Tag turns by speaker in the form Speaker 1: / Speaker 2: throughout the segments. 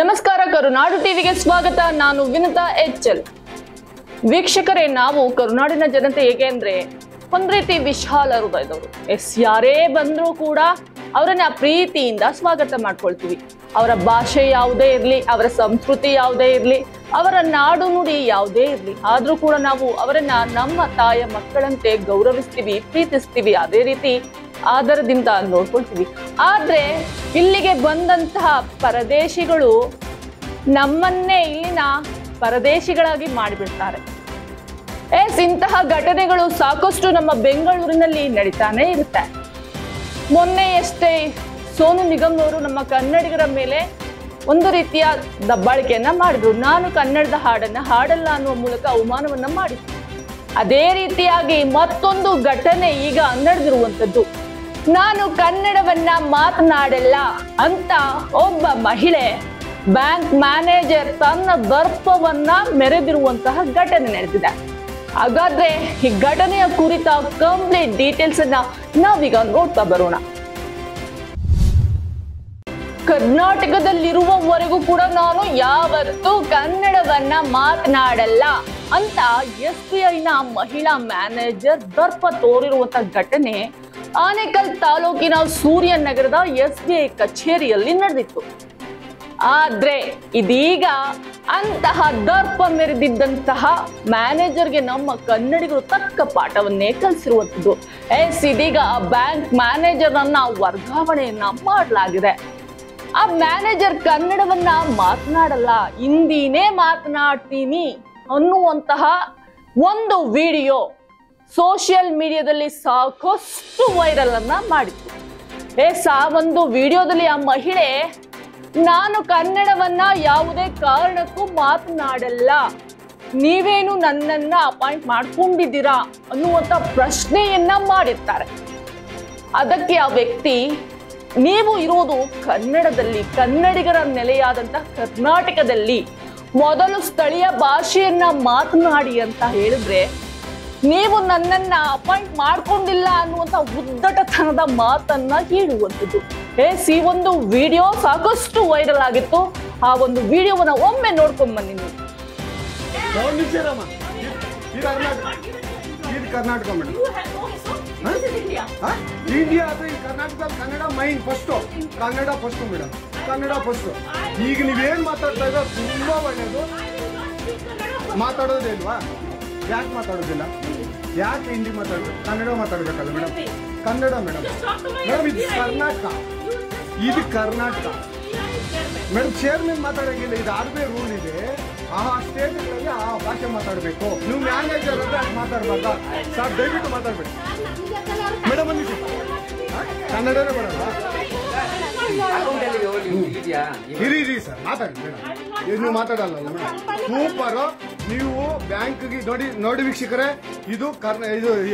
Speaker 1: ನಮಸ್ಕಾರ, ಕರುನಾಡು ಟಿವಿಗೆ ಸ್ವಾಗತ. ನಾನು ವಿನುತಾ HL. ವೀಕ್ಷಕರೇ, ನಾವು ಕರುನಾಡಿನ ಜನತೆ ಹೇಗೆ ಅಂದ್ರೆ ಒಂದ್ ರೀತಿ ವಿಶಾಲ ಹೃದಯದವರು. ಯಾರೇ ಬಂದ್ರೂ ಕೂಡ ಅವರನ್ನ ಪ್ರೀತಿಯಿಂದ ಸ್ವಾಗತ ಮಾಡ್ಕೊಳ್ತೀವಿ. ಅವರ ಭಾಷೆ ಯಾವುದೇ ಇರ್ಲಿ, ಅವರ ಸಂಸ್ಕೃತಿ ಯಾವುದೇ ಇರ್ಲಿ, ಅವರ ನಾಡು ನುಡಿ ಯಾವುದೇ ಇರ್ಲಿ, ಆದ್ರೂ ಕೂಡ ನಾವು ಅವರನ್ನ ನಮ್ಮ ತಾಯ ಮಕ್ಕಳಂತೆ ಗೌರವಿಸ್ತೀವಿ, ಪ್ರೀತಿಸ್ತೀವಿ, ಅದೇ ರೀತಿ ಆದರದಿಂದ ನೋಡ್ಕೊಳ್ತೀವಿ. ಆದ್ರೆ ಇಲ್ಲಿಗೆ ಬಂದಂತಹ ಪರದೇಶಿಗಳು ನಮ್ಮನ್ನೇ ಇಲ್ಲಿನ ಪರದೇಶಿಗಳಾಗಿ ಮಾಡಿಬಿಡ್ತಾರೆ. ಇಂತಹ ಘಟನೆಗಳು ಸಾಕಷ್ಟು ನಮ್ಮ ಬೆಂಗಳೂರಿನಲ್ಲಿ ನಡೀತಾನೆ ಇರುತ್ತೆ. ಮೊನ್ನೆಯಷ್ಟೇ ಸೋನು ನಿಗಮ್ ಅವರು ನಮ್ಮ ಕನ್ನಡಿಗರ ಮೇಲೆ ಒಂದು ರೀತಿಯ ದಬ್ಬಾಳಿಕೆಯನ್ನ ಮಾಡಿದ್ರು. ನಾನು ಕನ್ನಡದ ಹಾಡನ್ನ ಹಾಡಲ್ಲ ಅನ್ನುವ ಮೂಲಕ ಅವಮಾನವನ್ನ ಮಾಡಿದ್ರು. ಅದೇ ರೀತಿಯಾಗಿ ಮತ್ತೊಂದು ಘಟನೆ ಈಗ ನಡೆದಿರುವಂತದ್ದು. ನಾನು ಕನ್ನಡವನ್ನ ಮಾತನಾಡಲ್ಲ ಅಂತ ಒಬ್ಬ ಮಹಿಳೆ ಬ್ಯಾಂಕ್ ಮ್ಯಾನೇಜರ್ ತನ್ನ ದರ್ಪವನ್ನ ಮೆರೆದಿರುವಂತಹ ಘಟನೆ ನಡೆದಿದೆ. ಹಾಗಾದ್ರೆ ಈ ಘಟನೆಯ ಕುರಿತ ಕಂಪ್ಲೀಟ್ ಡೀಟೇಲ್ಸ್ ಅನ್ನ ನಾವೀಗ ನೋಡ್ತಾ ಬರೋಣ. ಕರ್ನಾಟಕದಲ್ಲಿರುವವರೆಗೂ ಕೂಡ ನಾನು ಯಾವತ್ತೂ ಕನ್ನಡವನ್ನ ಮಾತನಾಡಲ್ಲ ಅಂತ SBIನ ಮಹಿಳಾ ಮ್ಯಾನೇಜರ್ ದರ್ಪ ತೋರಿರುವಂತಹ ಘಟನೆ ಆನೇಕಲ್ ತಾಲೂಕಿನ ಸೂರ್ಯನಗರದ SBI ಕಚೇರಿಯಲ್ಲಿ ನಡೆದಿತ್ತು. ಆದ್ರೆ ಇದೀಗ ಅಂತಹ ದರ್ಪ ಮೆರೆದಿದ್ದಂತಹ ಮ್ಯಾನೇಜರ್ಗೆ ನಮ್ಮ ಕನ್ನಡಿಗರು ತಕ್ಕ ಪಾಠವನ್ನೇ ಕಲಿಸಿರುವಂಥದ್ದು. ಇದೀಗ ಆ ಬ್ಯಾಂಕ್ ಮ್ಯಾನೇಜರ್ನನ್ನ ವರ್ಗಾವಣೆಯನ್ನ ಮಾಡಲಾಗಿದೆ. ಆ ಮ್ಯಾನೇಜರ್ ಕನ್ನಡವನ್ನ ಮಾತನಾಡಲ್ಲ, ಹಿಂದಿನೇ ಮಾತನಾಡ್ತೀನಿ ಅನ್ನುವಂತಹ ಒಂದು ವಿಡಿಯೋ ಸೋಷಿಯಲ್ ಮೀಡಿಯಾದಲ್ಲಿ ಸಾಕಷ್ಟು ವೈರಲ್ ಅನ್ನ ಮಾಡಿತ್ತು. ಒಂದು ವಿಡಿಯೋದಲ್ಲಿ ಆ ಮಹಿಳೆ ನಾನು ಕನ್ನಡವನ್ನ ಯಾವುದೇ ಕಾರಣಕ್ಕೂ ಮಾತನಾಡಲ್ಲ, ನೀವೇನು ನನ್ನನ್ನ ಅಪಾಯಿಂಟ್ ಮಾಡ್ಕೊಂಡಿದ್ದೀರಾ ಅನ್ನುವಂತ ಪ್ರಶ್ನೆಯನ್ನ ಮಾಡಿರ್ತಾರೆ. ಅದಕ್ಕೆ ಆ ವ್ಯಕ್ತಿ, ನೀವು ಇರುವುದು ಕನ್ನಡದಲ್ಲಿ, ಕನ್ನಡಿಗರ ನೆಲೆಯಾದಂತಹ ಕರ್ನಾಟಕದಲ್ಲಿ ಮೊದಲು ಸ್ಥಳೀಯ ಭಾಷೆಯನ್ನ ಮಾತನಾಡಿ ಅಂತ ಹೇಳಿದ್ರೆ ನೀವು ನನ್ನನ್ನ ಅಪಾಯಿಂಟ್ ಮಾಡ್ಕೊಂಡಿಲ್ಲ ಅನ್ನುವಂತ ಉದ್ದಟತನದ ಮಾತನ್ನ ಹೇಳುವಂಥದ್ದು. ಈ ಒಂದು ವಿಡಿಯೋ ಸಾಕಷ್ಟು ವೈರಲ್ ಆಗಿತ್ತು. ಆ ಒಂದು ವಿಡಿಯೋವನ್ನ ಒಮ್ಮೆ ನೋಡ್ಕೊಂಡ್ ಬನ್ನಿ ನೀವು.
Speaker 2: ಕರ್ನಾಟಕ ಮೇಡಮ್, ಇಂಡಿಯಾ ಅದು ಈ ಕರ್ನಾಟಕದಲ್ಲಿ Kannada main first, Kannada first madam, Kannada first. ಈಗ ನೀವೇನ್ ಮಾತಾಡ್ತಾ ಇರೋ ತುಂಬಾ ಒಳ್ಳೇದು. ಮಾತಾಡೋದೇ ಇಲ್ವಾ? ಯಾಕೆ ಮಾತಾಡೋದಿಲ್ಲ? ಯಾಕೆ ಹಿಂದಿ ಮಾತಾಡೋದು? ಕನ್ನಡ ಮಾತಾಡ್ಬೇಕಲ್ಲ ಮೇಡಮ್, ಕನ್ನಡ ಮೇಡಮ್. ಮೇಡಮ್ ಇದು ಕರ್ನಾಟಕ, ಇದು ಕರ್ನಾಟಕ ಮೇಡಮ್. ಚೇರ್ಮನ್ ಮಾತಾಡೋಂಗಿಲ್ಲ, ಇದು ಆರ್ಮಿ ರೂಲ್ ಇದೆ. ಆ ಸ್ಟೇಟ್ಗಳಲ್ಲಿ ಆ ಭಾಷೆ ಮಾತಾಡಬೇಕು. ನೀವು ಮ್ಯಾನೇಜರ್ ಅಂದ್ರೆ ಅದು ಮಾತಾಡ್ಬಾರ್ದ ಸರ್? ದಯವಿಟ್ಟು ಮಾತಾಡ್ಬೇಕು ಮೇಡಮ್. ಬಂದಿಸಿ ಕನ್ನಡನೇ ಬರಲ್ಲ. ಇರಿ ಸರ್, ಮಾತಾಡಿ ಮೇಡಮ್. ನೀವು ಮಾತಾಡಲ್ಲ ಮೇಡಮ್. ಸೂಪರು. ನೀವು ಬ್ಯಾಂಕ್ಗೆ ನೋಡಿ ವೀಕ್ಷಕರೇ, ಇದು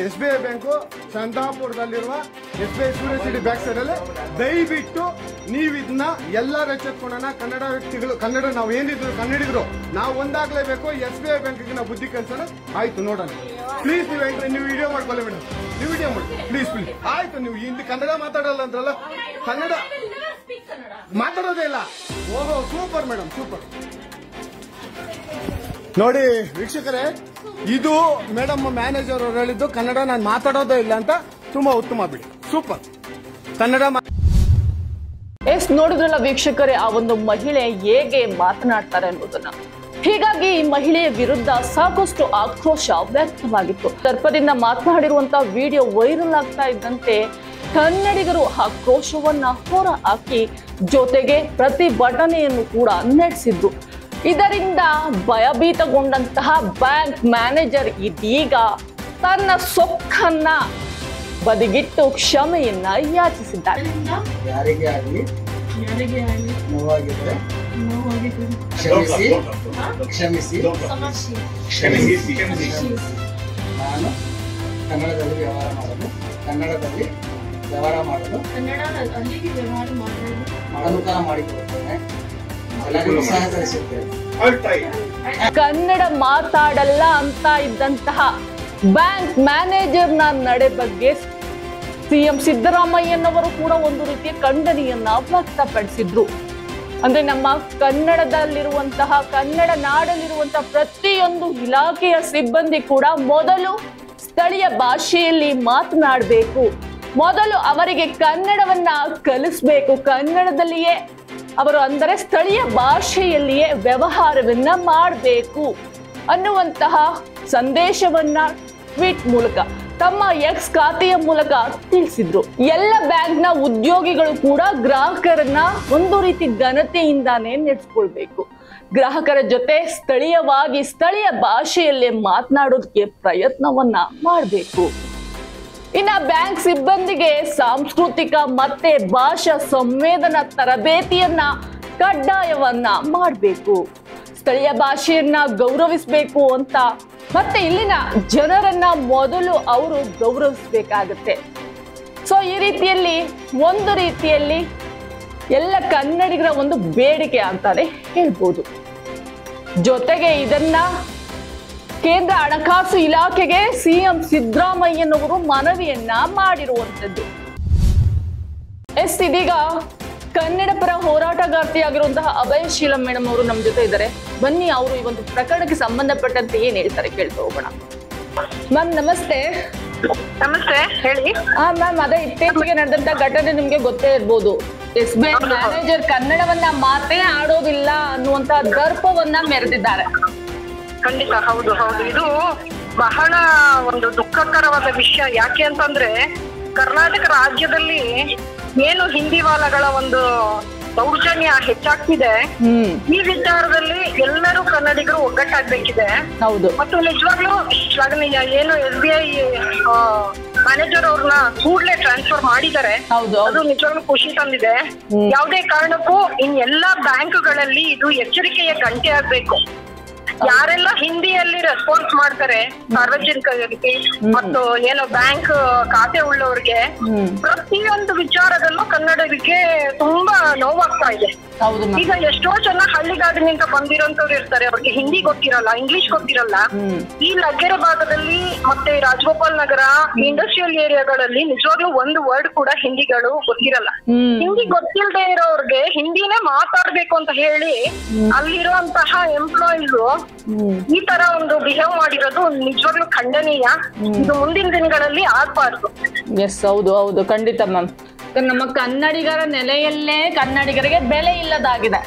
Speaker 2: SBI ಬ್ಯಾಂಕು ಚಂದಾಪುರದಲ್ಲಿರುವ SBI ಸೂರ್ಯ ಸಿಟಿ ಬ್ಯಾಕ್ ಸೈಡ್ ಅಲ್ಲಿ. ದಯವಿಟ್ಟು ನೀವು ಇದನ್ನ ಎಲ್ಲರೂ ಎಚ್ಚೆತ್ಕೊಳ್ಳೋಣ. ಕನ್ನಡ ವ್ಯಕ್ತಿಗಳು, ಕನ್ನಡ ನಾವು ಏನಿದ್ರು ಕನ್ನಡಿಗರು ನಾವು ಒಂದಾಗ್ಲೇಬೇಕು. SBI ಬ್ಯಾಂಕ್ಗೆ ನಾವು ಬುದ್ಧಿ ಕಲ್ಸೋಣ. ಆಯ್ತು, ನೋಡೋಣ ಪ್ಲೀಸ್. ನೀವು ವಿಡಿಯೋ ಮಾಡ್ಕೊಳ್ಳಿ ಮೇಡಮ್, ನೀವು ವಿಡಿಯೋ ಮಾಡಿ ಪ್ಲೀಸ್ ಪ್ಲೀಸ್. ಆಯ್ತು, ನೀವು ಹಿಂದಿ ಕನ್ನಡ ಮಾತಾಡಲ್ಲ ಅಂದ್ರಲ್ಲ, ಕನ್ನಡ ಮಾತಾಡೋದೇ ಇಲ್ಲ. ಓಹೋ, ಸೂಪರ್ ಮೇಡಮ್, ಸೂಪರ್. ನೋಡಿ ವೀಕ್ಷಕರೇ, ಇದು ಮೇಡಮ್ ಮ್ಯಾನೇಜರ್ ಅವರು ಹೇಳಿದ್ದು ಕನ್ನಡ ನಾನು ಮಾತಾಡೋದೇ ಇಲ್ಲ ಅಂತ. ತುಂಬಾ ಉತ್ತಮ ಬಿಡಿ, ಸೂಪರ್. ಕನ್ನಡ
Speaker 1: ನೋಡಿದ್ರಲ್ಲ ವೀಕ್ಷಕರೇ, ಆ ಒಂದು ಮಹಿಳೆ ಹೇಗೆ ಮಾತನಾಡ್ತಾರೆ ಅನ್ನೋದನ್ನ. ಹೀಗಾಗಿ ಈ ಮಹಿಳೆಯ ವಿರುದ್ಧ ಸಾಕಷ್ಟು ಆಕ್ರೋಶ ವ್ಯಕ್ತವಾಗಿತ್ತು. ದರ್ಪದಿಂದ ಮಾತನಾಡಿರುವಂತಹ ವಿಡಿಯೋ ವೈರಲ್ ಆಗ್ತಾ ಇದ್ದಂತೆ ಕನ್ನಡಿಗರು ಆಕ್ರೋಶವನ್ನ ಹೊರ ಹಾಕಿ ಜೊತೆಗೆ ಪ್ರತಿಭಟನೆಯನ್ನು ಕೂಡ ನಡೆಸಿದ್ರು. ಇದರಿಂದ ಭಯಭೀತಗೊಂಡಂತಹ ಬ್ಯಾಂಕ್ ಮ್ಯಾನೇಜರ್ ಇದೀಗ ತನ್ನ ಸೊಕ್ಕನ್ನ ಬದಿಗಿಟ್ಟು ಕ್ಷಮೆಯನ್ನ ಯಾಚಿಸಿದ್ದಾರೆ.
Speaker 3: ಯಾರಿಗೆ ಆಗಲಿ ನೋವಾಗಿದ್ರೆ ಕ್ಷಮಿಸಿ. ನಾನು ಕನ್ನಡದಲ್ಲಿ ವ್ಯವಹಾರ ಮಾಡಲು ಅನುಕೂಲ ಮಾಡಿಕೊಡುತ್ತೇನೆ. ಎಲ್ಲರಿಗೂ ಸಹಕರಿಸುತ್ತೇನೆ.
Speaker 1: ಕನ್ನಡ ಮಾತಾಡಲ್ಲ ಅಂತ ಇದ್ದಂತಹ ಬ್ಯಾಂಕ್ ಮ್ಯಾನೇಜರ್ನ ನಡೆ ಬಗ್ಗೆ ಸಿಎಂ ಸಿದ್ದರಾಮಯ್ಯನವರು ಕೂಡ ಒಂದು ರೀತಿಯ ಖಂಡನೆಯನ್ನ ವ್ಯಕ್ತಪಡಿಸಿದ್ರು. ಅಂದ್ರೆ ನಮ್ಮ ಕನ್ನಡದಲ್ಲಿರುವಂತಹ ಕನ್ನಡ ನಾಡಲ್ಲಿರುವಂತಹ ಪ್ರತಿಯೊಂದು ಇಲಾಖೆಯ ಸಿಬ್ಬಂದಿ ಕೂಡ ಮೊದಲು ಸ್ಥಳೀಯ ಭಾಷೆಯಲ್ಲಿ ಮಾತನಾಡಬೇಕು, ಮೊದಲು ಅವರಿಗೆ ಕನ್ನಡವನ್ನ ಕಲಿಸ್ಬೇಕು, ಕನ್ನಡದಲ್ಲಿಯೇ ಅವರು ಅಂದರೆ ಸ್ಥಳೀಯ ಭಾಷೆಯಲ್ಲಿಯೇ ವ್ಯವಹಾರವನ್ನ ಮಾಡಬೇಕು ಅನ್ನುವಂತಹ ಸಂದೇಶವನ್ನ ಟ್ವೀಟ್ ಮೂಲಕ ತಮ್ಮ ಎಕ್ಸ್ ಖಾತೆಯ ಮೂಲಕ ತಿಳಿಸಿದ್ರು. ಎಲ್ಲ ಬ್ಯಾಂಕ್ನ ಉದ್ಯೋಗಿಗಳು ಕೂಡ ಗ್ರಾಹಕರನ್ನ ಒಂದು ರೀತಿ ಘನತೆಯಿಂದಾನೇ ನಡೆಸ್ಕೊಳ್ಬೇಕು, ಗ್ರಾಹಕರ ಜೊತೆ ಸ್ಥಳೀಯವಾಗಿ ಸ್ಥಳೀಯ ಭಾಷೆಯಲ್ಲೇ ಮಾತನಾಡೋದಕ್ಕೆ ಪ್ರಯತ್ನವನ್ನ ಮಾಡಬೇಕು. ಇನ್ನ ಬ್ಯಾಂಕ್ ಸಿಬ್ಬಂದಿಗೆ ಸಾಂಸ್ಕೃತಿಕ ಮತ್ತೆ ಭಾಷಾ ಸಂವೇದನಾ ತರಬೇತಿಯನ್ನ ಕಡ್ಡಾಯವನ್ನ ಮಾಡಬೇಕು, ಸ್ಥಳೀಯ ಭಾಷೆಯನ್ನ ಗೌರವಿಸಬೇಕು ಅಂತ ಮತ್ತೆ ಇಲ್ಲಿನ ಜನರನ್ನ ಮೊದಲು ಅವರು ಗೌರವಿಸಬೇಕಾಗತ್ತೆ. ಸೊ ಈ ರೀತಿಯಲ್ಲಿ ಒಂದು ರೀತಿಯಲ್ಲಿ ಎಲ್ಲ ಕನ್ನಡಿಗರ ಒಂದು ಬೇಡಿಕೆ ಅಂತಾನೆ ಹೇಳ್ಬೋದು. ಜೊತೆಗೆ ಇದನ್ನ ಕೇಂದ್ರ ಹಣಕಾಸು ಇಲಾಖೆಗೆ ಸಿಎಂ ಸಿದ್ದರಾಮಯ್ಯನವರು ಮನವಿಯನ್ನ ಮಾಡಿರುವಂತದ್ದು. ಇದೀಗ ಕನ್ನಡ ಪರ ಹೋರಾಟಗಾರ್ತಿಯಾಗಿರುವಂತಹ ಅಭಯಶೀಲ ಮೇಡಮ್ ಅವರು ನಮ್ಮ ಜೊತೆ ಇದ್ದಾರೆ. ಬನ್ನಿ ಅವರು ಈ ಒಂದು ಪ್ರಕರಣಕ್ಕೆ ಸಂಬಂಧಪಟ್ಟಂತೆ ಏನ್ ಹೇಳ್ತಾರೆ ಕೇಳ್ತಾ ಹೋಗೋಣ. ಮ್ಯಾಮ್ ನಮಸ್ತೆ.
Speaker 4: ನಮಸ್ತೆ, ಹೇಳಿ.
Speaker 1: ಮ್ಯಾಮ್, ಅದೇ ಇತ್ತೀಚೆಗೆ ನಡೆದಂತ ಘಟನೆ ನಿಮ್ಗೆ ಗೊತ್ತೇ ಇರ್ಬೋದು. SBI ಮ್ಯಾನೇಜರ್ ಕನ್ನಡವನ್ನ ಮಾತೇ ಆಡೋದಿಲ್ಲ ಅನ್ನುವಂತ ದರ್ಪವನ್ನ ಮೆರೆದಿದ್ದಾರೆ.
Speaker 4: ಖಂಡಿತ, ಹೌದು ಹೌದು. ಇದು ಬಹಳ ಒಂದು ದುಃಖಕರವಾದ ವಿಷಯ. ಯಾಕೆ ಅಂತಂದ್ರೆ ಕರ್ನಾಟಕ ರಾಜ್ಯದಲ್ಲಿ ಏನು ಹಿಂದಿವಾಲಗಳ ಒಂದು ದೌರ್ಜನ್ಯ ಹೆಚ್ಚಾಗ್ತಿದೆ. ಈ ವಿಚಾರದಲ್ಲಿ ಎಲ್ಲರೂ ಕನ್ನಡಿಗರು ಒಗ್ಗಟ್ಟಾಗ್ಬೇಕಿದೆ.
Speaker 1: ಹೌದು.
Speaker 4: ಮತ್ತು ನಿಜವಾಗ್ಲೂ ಶ್ಲಾಘನೀಯ ಏನು SBI ಮ್ಯಾನೇಜರ್ ಅವ್ರನ್ನ ಕೂಡಲೇ ಟ್ರಾನ್ಸ್ಫರ್ ಮಾಡಿದ್ದಾರೆ. ಅದು ನಿಜವಾಗ್ಲೂ ಖುಷಿ ತಂದಿದೆ. ಯಾವುದೇ ಕಾರಣಕ್ಕೂ ಎಲ್ಲಾ ಬ್ಯಾಂಕ್ಗಳಲ್ಲಿ ಇದು ಎಚ್ಚರಿಕೆಯ ಗಂಟೆ ಆಗ್ಬೇಕು. ಯಾರೆಲ್ಲ ಹಿಂದಿಯಲ್ಲಿ ರೆಸ್ಪಾನ್ಸ್ ಮಾಡ್ತಾರೆ ಸಾರ್ವಜನಿಕರಿಗೆ ಮತ್ತು ಏನು ಬ್ಯಾಂಕ್ ಖಾತೆ ಉಳ್ಳವರಿಗೆ, ಪ್ರತಿಯೊಂದು ವಿಚಾರದಲ್ಲೂ ಕನ್ನಡಕ್ಕೆ ತುಂಬಾ ನೋವಾಗ್ತಾ ಇದೆ. ಈಗ ಎಷ್ಟೋ ಜನ ಹಳ್ಳಿಗಾಡಿನಿಂದ ಬಂದಿರೋಂಥವ್ರು ಇರ್ತಾರೆ, ಅವ್ರಿಗೆ ಹಿಂದಿ ಗೊತ್ತಿರಲ್ಲ, ಇಂಗ್ಲಿಷ್ ಗೊತ್ತಿರಲ್ಲ. ಈ ಲಗ್ಗೆರೆ ಭಾಗದಲ್ಲಿ ಮತ್ತೆ ರಾಜಗೋಪಾಲ್ ನಗರ ಇಂಡಸ್ಟ್ರಿಯಲ್ ಏರಿಯಾಗಳಲ್ಲಿ ನಿಜವಾಗ್ಲೂ ಒಂದು ವರ್ಡ್ ಕೂಡ ಹಿಂದಿಗಳು ಗೊತ್ತಿರಲ್ಲ. ಹಿಂದಿ ಗೊತ್ತಿಲ್ಲದೆ ಇರೋರ್ಗೆ ಹಿಂದಿನೇ ಮಾತಾಡ್ಬೇಕು ಅಂತ ಹೇಳಿ ಅಲ್ಲಿರುವಂತಹ ಎಂಪ್ಲಾಯೀಸ್ ಈ ತರ ಒಂದು ಬಿಹೇವ್ ಮಾಡಿರೋದು ನಿಜವಾಗ್ಲೂ ಖಂಡನೀಯ. ಇದು ಮುಂದಿನ ದಿನಗಳಲ್ಲಿ ಆಗ್ಬಾರ್ದು.
Speaker 1: ಎಸ್, ಹೌದು ಹೌದು, ಖಂಡಿತ ಮ್ಯಾಮ್. ನಮ್ಮ ಕನ್ನಡಿಗರ ನೆಲೆಯಲ್ಲೇ ಕನ್ನಡಿಗರಿಗೆ ಬೆಲೆ ಇಲ್ಲದಾಗಿದೆ.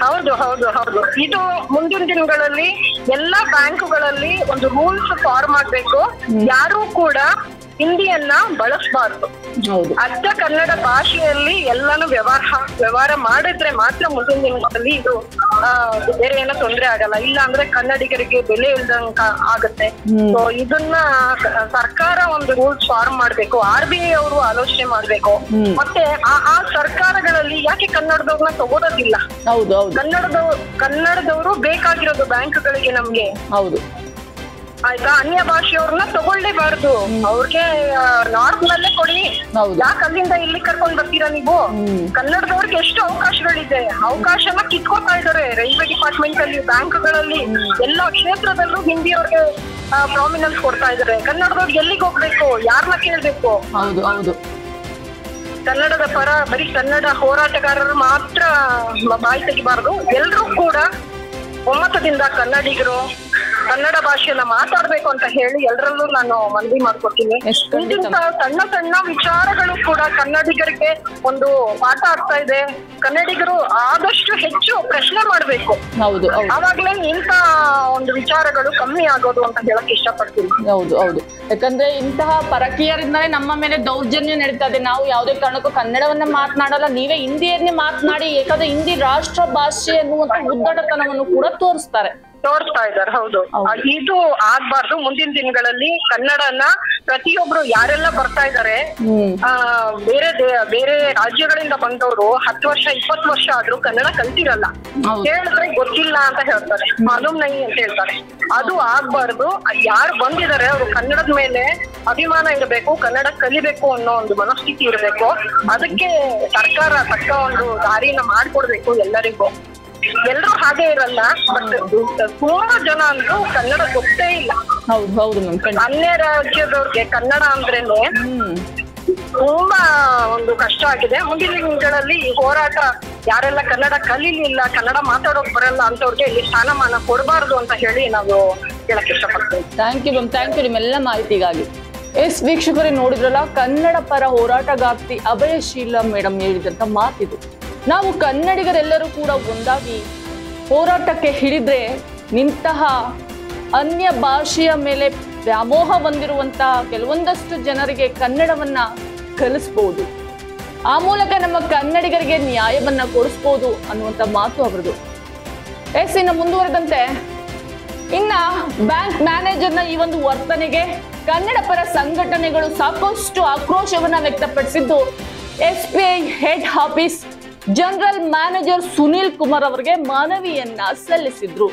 Speaker 4: ಹೌದು ಹೌದು ಹೌದು. ಇದು ಮುಂದಿನ ದಿನಗಳಲ್ಲಿ ಎಲ್ಲಾ ಬ್ಯಾಂಕುಗಳಲ್ಲಿ ಒಂದು ರೂಲ್ಸ್ ಫಾರ್ಮ್ ಆಗ್ಬೇಕು. ಯಾರು ಕೂಡ ಹಿಂದಿಯನ್ನ ಬಳಸಬಾರ್ದು. ಅರ್ಧ ಕನ್ನಡ ಭಾಷೆಯಲ್ಲಿ ಎಲ್ಲಾನು ವ್ಯವಹಾರ ಮಾಡಿದ್ರೆ ಮಾತ್ರ ಮುಂದಿನ ದಿನಗಳಲ್ಲಿ ಇದು ಬೇರೆ ಏನೋ ತೊಂದರೆ ಆಗಲ್ಲ. ಇಲ್ಲ ಅಂದ್ರೆ ಕನ್ನಡಿಗರಿಗೆ ಬೆಲೆ ಇಲ್ದಂಗ ಆಗತ್ತೆ. ಸೊ ಇದನ್ನ ಸರ್ಕಾರ ಒಂದು ರೂಲ್ಸ್ ಫಾರ್ಮ್ ಮಾಡ್ಬೇಕು. RBI ಅವರು ಆಲೋಚನೆ ಮಾಡ್ಬೇಕು. ಮತ್ತೆ ಆ ಸರ್ಕಾರಗಳಲ್ಲಿ ಯಾಕೆ ಕನ್ನಡದವ್ರನ್ನ ತಗೋದಿಲ್ಲ? ಕನ್ನಡದವರು ಬೇಕಾಗಿರೋದು ಬ್ಯಾಂಕ್ಗಳಿಗೆ ನಮ್ಗೆ.
Speaker 1: ಹೌದು
Speaker 4: ಆಯ್ತಾ, ಅನ್ಯ ಭಾಷೆಯವ್ರನ್ನ ತಗೊಳ್ಳೇಬಾರ್ದು. ಅವ್ರಿಗೆ ನಾರ್ತ್ ನಲ್ಲೇ ಕೊಡಿ. ಯಾಕೆ ಅಲ್ಲಿಂದ ಇಲ್ಲಿ ಕರ್ಕೊಂಡ್ ಬರ್ತೀರಾ ನೀವು? ಕನ್ನಡದವ್ರಿಗೆ ಎಷ್ಟು ಅವಕಾಶಗಳಿದೆ, ಅವಕಾಶನ ಕಿತ್ಕೋತಾ ಇದಾರೆ. ರೈಲ್ವೆ ಡಿಪಾರ್ಟ್ಮೆಂಟ್ ಅಲ್ಲಿ, ಬ್ಯಾಂಕ್ಗಳಲ್ಲಿ, ಎಲ್ಲಾ ಕ್ಷೇತ್ರದಲ್ಲೂ ಹಿಂದಿಯವ್ರಿಗೆ ಪ್ರಾಮಿನೆನ್ಸ್ ಕೊಡ್ತಾ ಇದಾರೆ. ಕನ್ನಡದವ್ರಿಗೆ ಎಲ್ಲಿಗೆ ಹೋಗ್ಬೇಕು? ಯಾರನ್ನ ಕೇಳ್ಬೇಕು?
Speaker 1: ಹೌದು ಹೌದು.
Speaker 4: ಕನ್ನಡದ ಪರ ಬರೀ ಕನ್ನಡ ಹೋರಾಟಗಾರರು ಮಾತ್ರ ಬಾಯಿ ತೆಗಿಬಾರ್ದು. ಎಲ್ರೂ ಕೂಡ ಒಮ್ಮತದಿಂದ ಕನ್ನಡಿಗರು ಕನ್ನಡ ಭಾಷೆಯನ್ನ ಮಾತಾಡ್ಬೇಕು ಅಂತ ಹೇಳಿ ಎಲ್ಲರಲ್ಲೂ ನಾನು ಮನವಿ ಮಾಡ್ಕೊತೀನಿ. ಇಂಥ ಸಣ್ಣ ಸಣ್ಣ ವಿಚಾರಗಳು ಕೂಡ ಕನ್ನಡಿಗರಿಗೆ ಒಂದು ಪಾಠ ಆಗ್ತಾ ಇದೆ. ಕನ್ನಡಿಗರು ಆದಷ್ಟು ಹೆಚ್ಚು ಪ್ರಶ್ನೆ ಮಾಡ್ಬೇಕು. ಅವಾಗ್ಲೇ ಇಂಥ ಒಂದು ವಿಚಾರಗಳು ಕಮ್ಮಿ ಆಗೋದು ಅಂತ ಹೇಳಕ್ ಇಷ್ಟಪಡ್ತೀನಿ.
Speaker 1: ಹೌದು ಹೌದು. ಯಾಕಂದ್ರೆ ಇಂತಹ ಪರಕೀಯರಿಂದಲೇ ನಮ್ಮ ಮೇಲೆ ದೌರ್ಜನ್ಯ ನಡೀತಾ ಇದೆ. ನಾವು ಯಾವುದೇ ಕಾರಣಕ್ಕೂ ಕನ್ನಡವನ್ನ ಮಾತನಾಡಲ್ಲ, ನೀವೇ ಹಿಂದಿಯನ್ನೇ ಮಾತನಾಡಿ, ಯಾಕಂದ್ರೆ ಹಿಂದಿ ರಾಷ್ಟ್ರ ಭಾಷೆ ಅನ್ನುವಂತ ಉದ್ದಟತನವನ್ನು ಕೂಡ ತೋರಿಸ್ತಾ
Speaker 4: ಇದ್ದಾರೆ. ಹೌದು, ಇದು ಆಗ್ಬಾರ್ದು. ಮುಂದಿನ ದಿನಗಳಲ್ಲಿ ಕನ್ನಡನ ಪ್ರತಿಯೊಬ್ರು ಯಾರೆಲ್ಲ ಬರ್ತಾ ಇದಾರೆ, ಬೇರೆ ರಾಜ್ಯಗಳಿಂದ ಬಂದವರು 10 ವರ್ಷ 20 ವರ್ಷ ಆದ್ರೂ ಕನ್ನಡ ಕಲ್ತಿರಲ್ಲ. ಹೇಳಿದ್ರೆ ಗೊತ್ತಿಲ್ಲ ಅಂತ ಹೇಳ್ತಾರೆ, ಮಾಲೂಮ್ ನೈ ಅಂತ ಹೇಳ್ತಾರೆ. ಅದು ಆಗ್ಬಾರ್ದು. ಯಾರು ಬಂದಿದ್ದಾರೆ ಅವರು ಕನ್ನಡದ ಮೇಲೆ ಅಭಿಮಾನ ಇರಬೇಕು, ಕನ್ನಡ ಕಲಿಬೇಕು ಅನ್ನೋ ಒಂದು ಮನಸ್ಥಿತಿ ಇರಬೇಕು. ಅದಕ್ಕೆ ಸರ್ಕಾರ ತಕ್ಕ ಒಂದು ದಾರಿನ ಮಾಡ್ಕೊಡ್ಬೇಕು ಎಲ್ಲರಿಗೂ. ಎಲ್ರು ಹಾಗೆ ಇರಲ್ಲ, ಬಟ್ ತುಂಬಾ ಜನ ಅಂದ್ರೂ ಕನ್ನಡ ಗೊತ್ತೇ ಇಲ್ಲ. ಅನ್ಯ ರಾಜ್ಯದವ್ರಿಗೆ ಕನ್ನಡ ಅಂದ್ರೇನೆ ತುಂಬಾ ಒಂದು ಕಷ್ಟ ಆಗಿದೆ. ಮುಂದಿನ ದಿನಗಳಲ್ಲಿ ಈ ಹೋರಾಟ ಯಾರೆಲ್ಲ ಕನ್ನಡ ಕಲೀಲಿಲ್ಲ, ಕನ್ನಡ ಮಾತಾಡೋಕ್ ಬರಲ್ಲ ಅಂತವ್ರಿಗೆ ಇಲ್ಲಿ ಸ್ಥಾನಮಾನ ಕೊಡಬಾರ್ದು ಅಂತ ಹೇಳಿ ನಾವು ಹೇಳಕ್ ಇಷ್ಟಪಡ್ತೀವಿ.
Speaker 1: Thank you ma'am, thank you ನಿಮ್ಮೆಲ್ಲ ಮಾಹಿತಿಗಾಗಿ. ಎಸ್ ವೀಕ್ಷಕರೇ, ನೋಡಿದ್ರಲ್ಲ ಕನ್ನಡ ಪರ ಹೋರಾಟಗಾರ್ತಿ ಅಭಯಶೀಲ ಮೇಡಮ್ ಹೇಳಿದಂತ ಮಾತಿದು. ನಾವು ಕನ್ನಡಿಗರೆಲ್ಲರೂ ಕೂಡ ಒಂದಾಗಿ ಹೋರಾಟಕ್ಕೆ ಹಿಡಿದ್ರೆ ನಿಂತಹ ಅನ್ಯ ಭಾಷೆಯ ಮೇಲೆ ವ್ಯಾಮೋಹ ಹೊಂದಿರುವಂತಹ ಕೆಲವೊಂದಷ್ಟು ಜನರಿಗೆ ಕನ್ನಡವನ್ನ ಕಲಿಸ್ಬೋದು, ಆ ಮೂಲಕ ನಮ್ಮ ಕನ್ನಡಿಗರಿಗೆ ನ್ಯಾಯವನ್ನ ಕೊಡಿಸ್ಬೋದು ಅನ್ನುವಂಥ ಮಾತು ಅವರದು. ಎಸ್, ಇನ್ನು ಮುಂದುವರೆದಂತೆ ಇನ್ನ ಬ್ಯಾಂಕ್ ಮ್ಯಾನೇಜರ್ನ ಈ ಒಂದು ವರ್ತನೆಗೆ ಕನ್ನಡ ಪರ ಸಂಘಟನೆಗಳು ಸಾಕಷ್ಟು ಆಕ್ರೋಶವನ್ನ ವ್ಯಕ್ತಪಡಿಸಿದ್ದು SBI head office general manager Sunil Kumar ಅವರಿಗೆ ಮನವಿಯನ್ನ ಸಲ್ಲಿಸಿದ್ರು.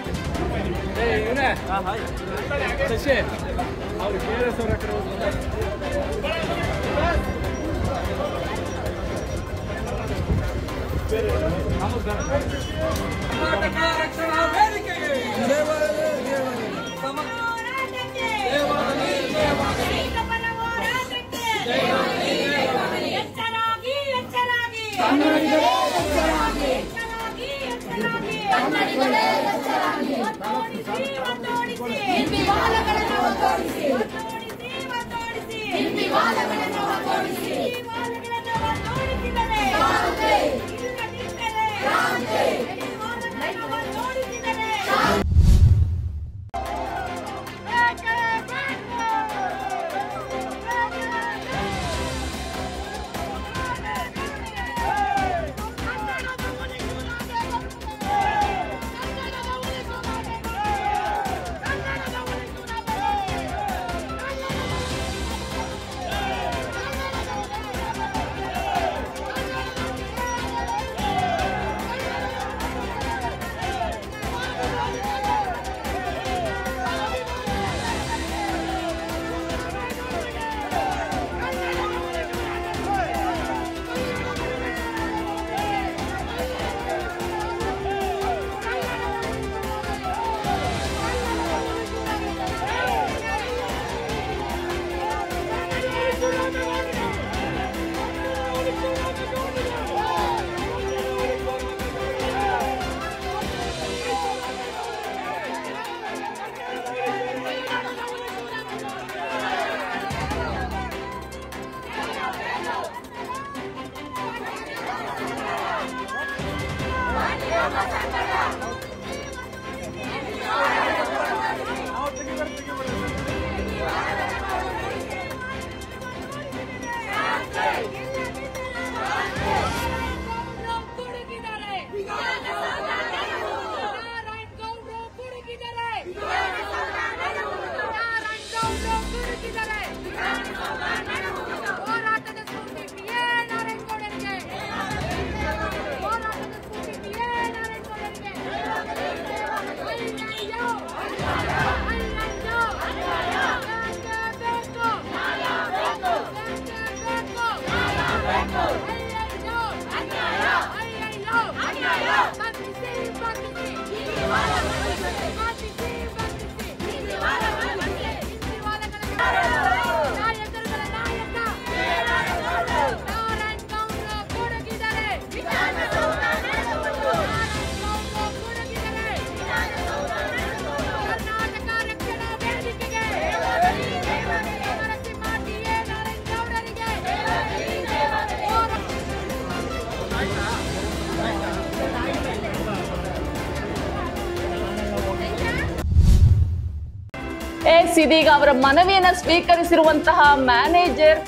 Speaker 1: ಇದೀಗ ಅವರ ಮನವಿಯನ್ನ ಸ್ವೀಕರಿಸಿರುವಂತಹ ಮ್ಯಾನೇಜರ್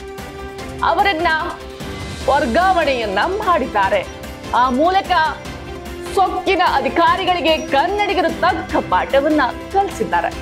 Speaker 1: ಅವರನ್ನ ವರ್ಗಾವಣೆಯನ್ನ ಮಾಡಿದ್ದಾರೆ. ಆ ಮೂಲಕ ಸೊಕ್ಕಿನ ಅಧಿಕಾರಿಗಳಿಗೆ ಕನ್ನಡಿಗರು ತಕ್ಕ ಪಾಠವನ್ನ ಕಲಿಸಿದ್ದಾರೆ.